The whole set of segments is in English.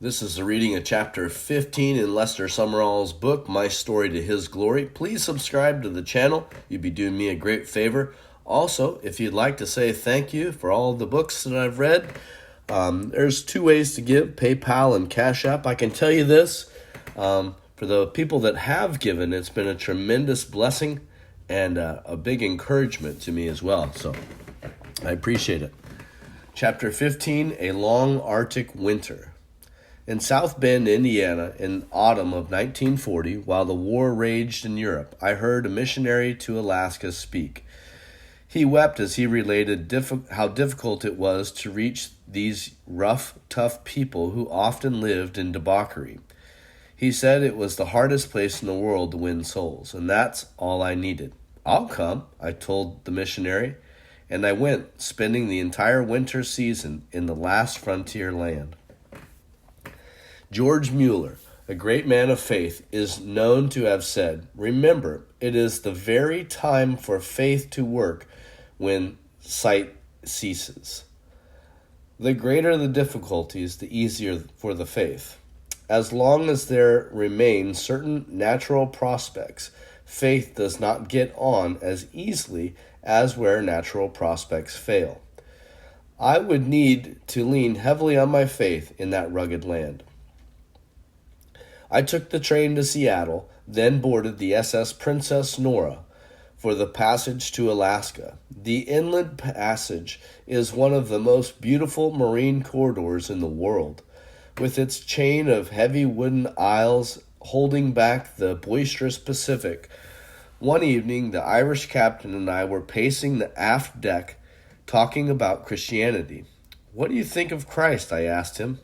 This is a reading of chapter 15 in Lester Sumrall's book, My Story to His Glory. Please subscribe to the channel. You'd be doing me a great favor. Also, if you'd like to say thank you for all the books that I've read, there's two ways to give, PayPal and Cash App. I can tell you this, for the people that have given, it's been a tremendous blessing and a big encouragement to me as well. So I appreciate it. Chapter 15, A Long Arctic Winter. In South Bend, Indiana, in autumn of 1940, while the war raged in Europe, I heard a missionary to Alaska speak. He wept as he related how difficult it was to reach these rough, tough people who often lived in debauchery. He said it was the hardest place in the world to win souls, and that's all I needed. "I'll come," I told the missionary, and I went, spending the entire winter season in the last frontier land. George Mueller, a great man of faith, is known to have said, "Remember, it is the very time for faith to work when sight ceases. The greater the difficulties, the easier for the faith. As long as there remain certain natural prospects, faith does not get on as easily as where natural prospects fail. I would need to lean heavily on my faith in that rugged land." I took the train to Seattle, then boarded the SS Princess Nora for the passage to Alaska. The inland passage is one of the most beautiful marine corridors in the world, with its chain of heavy wooden aisles holding back the boisterous Pacific. One evening, the Irish captain and I were pacing the aft deck, talking about Christianity. "What do you think of Christ?" I asked him.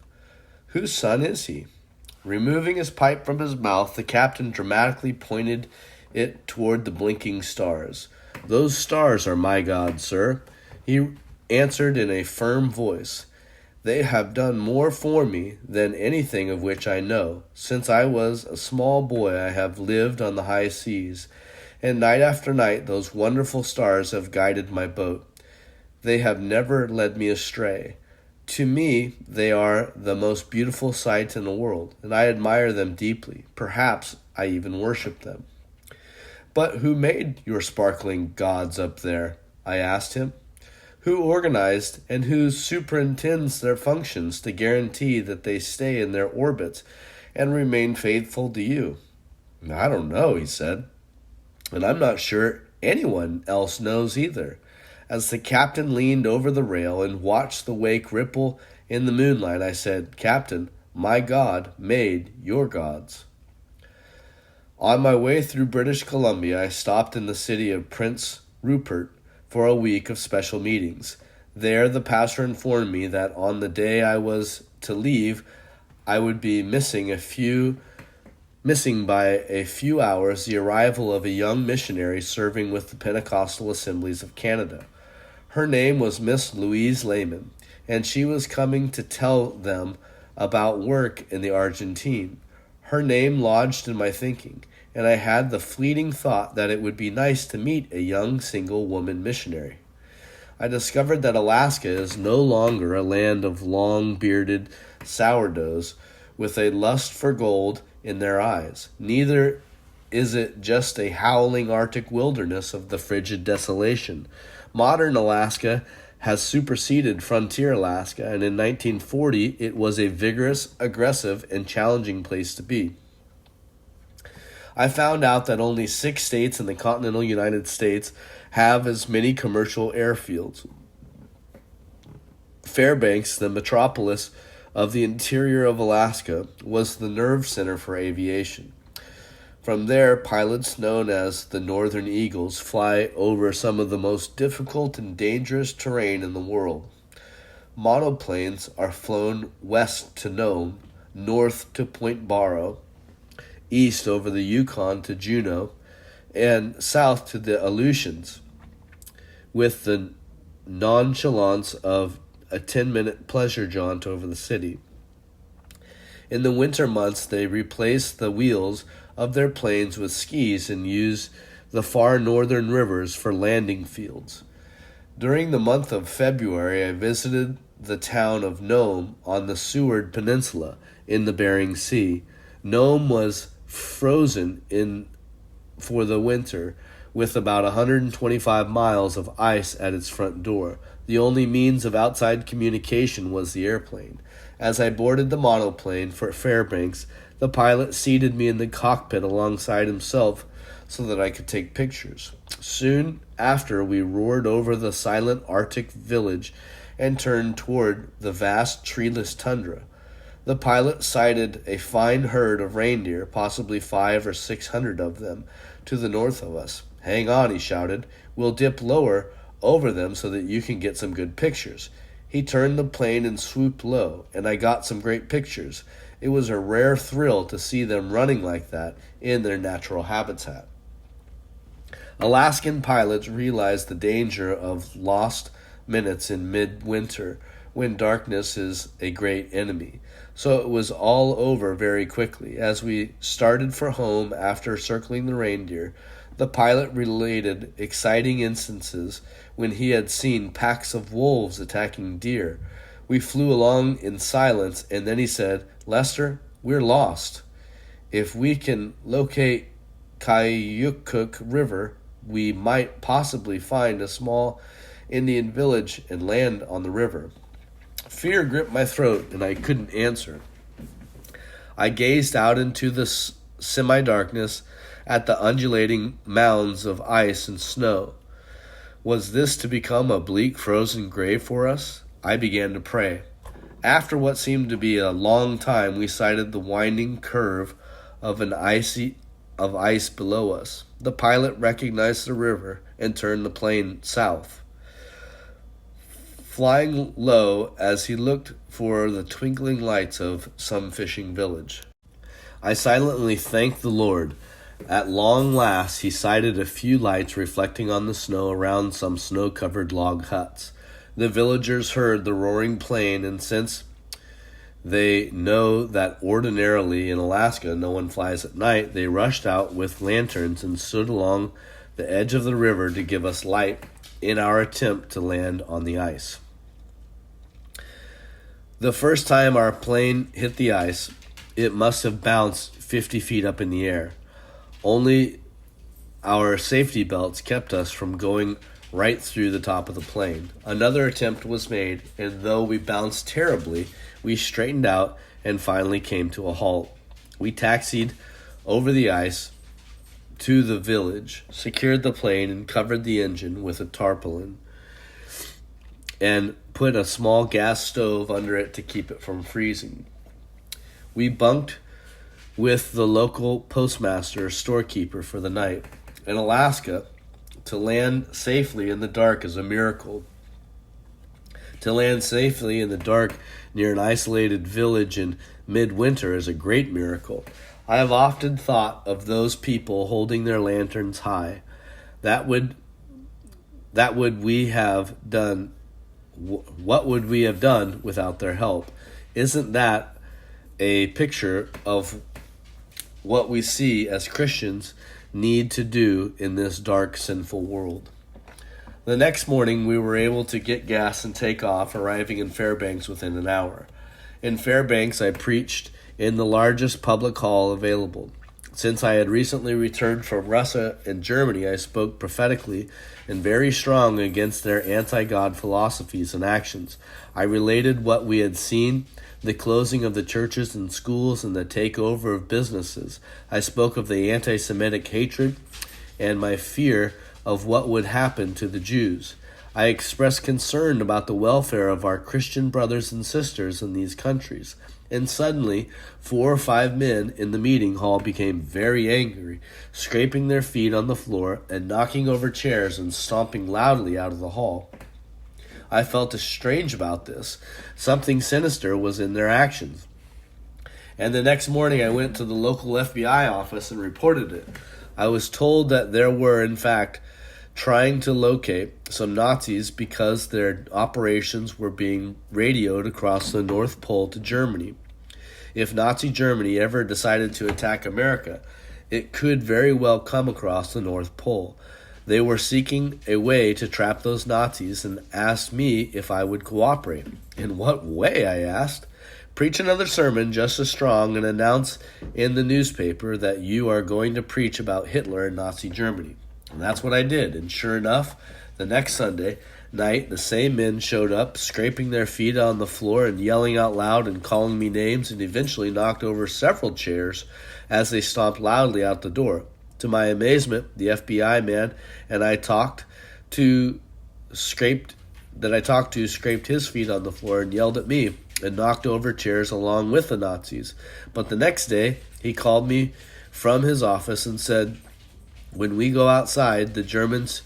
"Whose son is he?" Removing his pipe from his mouth, the captain dramatically pointed it toward the blinking stars. "Those stars are my God, sir," he answered in a firm voice. "They have done more for me than anything of which I know. Since I was a small boy, I have lived on the high seas, and night after night those wonderful stars have guided my boat. They have never led me astray. To me, they are the most beautiful sight in the world, and I admire them deeply. Perhaps I even worship them." "But who made your sparkling gods up there?" I asked him. "Who organized and who superintends their functions to guarantee that they stay in their orbits and remain faithful to you?" "I don't know," he said, "and I'm not sure anyone else knows either." As the captain leaned over the rail and watched the wake ripple in the moonlight, I said, "Captain, my God made your gods." On my way through British Columbia, I stopped in the city of Prince Rupert for a week of special meetings. There, the pastor informed me that on the day I was to leave, I would be missing by a few hours the arrival of a young missionary serving with the Pentecostal Assemblies of Canada. Her name was Miss Louise Lehman, and she was coming to tell them about work in the Argentine. Her name lodged in my thinking, and I had the fleeting thought that it would be nice to meet a young single woman missionary. I discovered that Alaska is no longer a land of long-bearded sourdoughs with a lust for gold in their eyes. Neither is it just a howling Arctic wilderness of the frigid desolation. Modern Alaska has superseded frontier Alaska, and in 1940 it was a vigorous, aggressive, and challenging place to be. I found out that only 6 states in the continental United States have as many commercial airfields. Fairbanks, the metropolis of the interior of Alaska, was the nerve center for aviation. From there, pilots known as the Northern Eagles fly over some of the most difficult and dangerous terrain in the world. Monoplanes are flown west to Nome, north to Point Barrow, east over the Yukon to Juneau, and south to the Aleutians, with the nonchalance of a 10-minute pleasure jaunt over the city. In the winter months, they replace the wheels of their planes with skis and use the far northern rivers for landing fields. During the month of February, I visited the town of Nome on the Seward Peninsula in the Bering Sea. Nome was frozen in for the winter, with about 125 miles of ice at its front door. The only means of outside communication was the airplane. As I boarded the monoplane for Fairbanks, the pilot seated me in the cockpit alongside himself so that I could take pictures. Soon after, we roared over the silent Arctic village and turned toward the vast treeless tundra. The pilot sighted a fine herd of reindeer, possibly 500 or 600 of them, to the north of us. "Hang on," he shouted. "We'll dip lower over them so that you can get some good pictures." He turned the plane and swooped low, and I got some great pictures. It was a rare thrill to see them running like that in their natural habitat. Alaskan pilots realized the danger of lost minutes in midwinter, when darkness is a great enemy. So it was all over very quickly. As we started for home after circling the reindeer, the pilot related exciting instances when he had seen packs of wolves attacking deer. We flew along in silence, and then he said, "Lester, we're lost. If we can locate Kayukuk River, we might possibly find a small Indian village and land on the river." Fear gripped my throat, and I couldn't answer. I gazed out into the semi-darkness at the undulating mounds of ice and snow. Was this to become a bleak, frozen grave for us? I began to pray. After what seemed to be a long time, we sighted the winding curve of ice below us. The pilot recognized the river and turned the plane south, flying low as he looked for the twinkling lights of some fishing village. I silently thanked the Lord. At long last, he sighted a few lights reflecting on the snow around some snow-covered log huts. The villagers heard the roaring plane, and since they know that ordinarily in Alaska no one flies at night, they rushed out with lanterns and stood along the edge of the river to give us light in our attempt to land on the ice. The first time our plane hit the ice, it must have bounced 50 feet up in the air. Only our safety belts kept us from going right through the top of the plane. Another attempt was made, and though we bounced terribly, we straightened out and finally came to a halt. We taxied over the ice to the village, secured the plane, and covered the engine with a tarpaulin, and put a small gas stove under it to keep it from freezing. We bunked with the local postmaster storekeeper for the night. In Alaska, to land safely in the dark is a miracle. To land safely in the dark near an isolated village in midwinter is a great miracle. I have often thought of those people holding their lanterns high. What would we have done without their help? Isn't that a picture of what we see as Christians need to do in this dark, sinful world? The next morning, we were able to get gas and take off, arriving in Fairbanks within an hour. In Fairbanks, I preached in the largest public hall available. Since I had recently returned from Russia and Germany, I spoke prophetically and very strong against their anti-God philosophies and actions. I related what we had seen, the closing of the churches and schools and the takeover of businesses. I spoke of the anti-Semitic hatred and my fear of what would happen to the Jews. I expressed concern about the welfare of our Christian brothers and sisters in these countries. And suddenly, 4 or 5 men in the meeting hall became very angry, scraping their feet on the floor and knocking over chairs and stomping loudly out of the hall. I felt strange about this. Something sinister was in their actions. And the next morning I went to the local FBI office and reported it. I was told that there were, in fact, trying to locate some Nazis because their operations were being radioed across the North Pole to Germany. If Nazi Germany ever decided to attack America, it could very well come across the North Pole. They were seeking a way to trap those Nazis and asked me if I would cooperate. In what way, I asked. Preach another sermon just as strong and announce in the newspaper that you are going to preach about Hitler and Nazi Germany. And that's what I did. And sure enough, the next Sunday night, the same men showed up, scraping their feet on the floor and yelling out loud and calling me names, and eventually knocked over several chairs as they stomped loudly out the door. To my amazement, the FBI man and I talked to scraped his feet on the floor and yelled at me and knocked over chairs along with the Nazis. But the next day, he called me from his office and said, "When we go outside, the Germans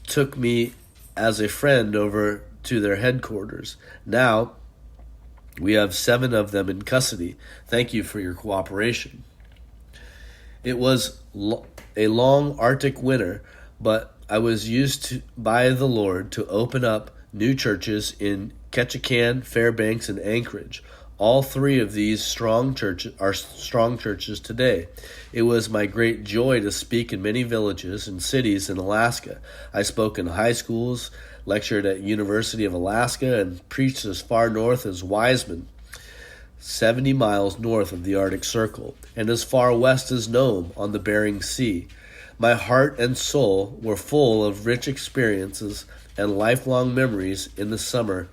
took me as a friend over to their headquarters. Now, we have 7 of them in custody. Thank you for your cooperation." It was a long Arctic winter, but I was used by the Lord to open up new churches in Ketchikan, Fairbanks, and Anchorage. All 3 of these are strong churches today. It was my great joy to speak in many villages and cities in Alaska. I spoke in high schools, lectured at University of Alaska, and preached as far north as Wiseman, 70 miles north of the Arctic Circle, and as far west as Nome on the Bering Sea. My heart and soul were full of rich experiences and lifelong memories in the spring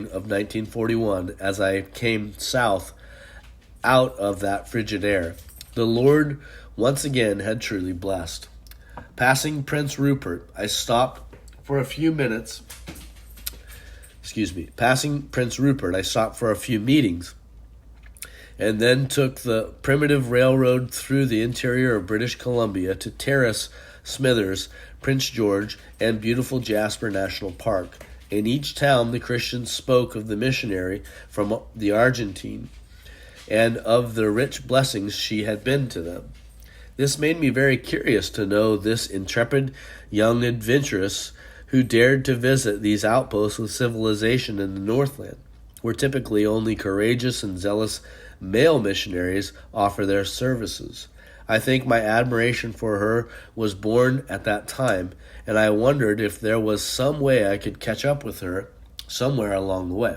of 1941 as I came south out of that frigid air. The Lord once again had truly blessed. Passing Prince Rupert, I stopped for a few meetings, and then took the primitive railroad through the interior of British Columbia to Terrace, Smithers, Prince George, and beautiful Jasper National Park. In each town, the Christians spoke of the missionary from the Argentine and of the rich blessings she had been to them. This made me very curious to know this intrepid young adventuress who dared to visit these outposts of civilization in the Northland, where typically only courageous and zealous male missionaries offer their services. I think my admiration for her was born at that time, and I wondered if there was some way I could catch up with her somewhere along the way.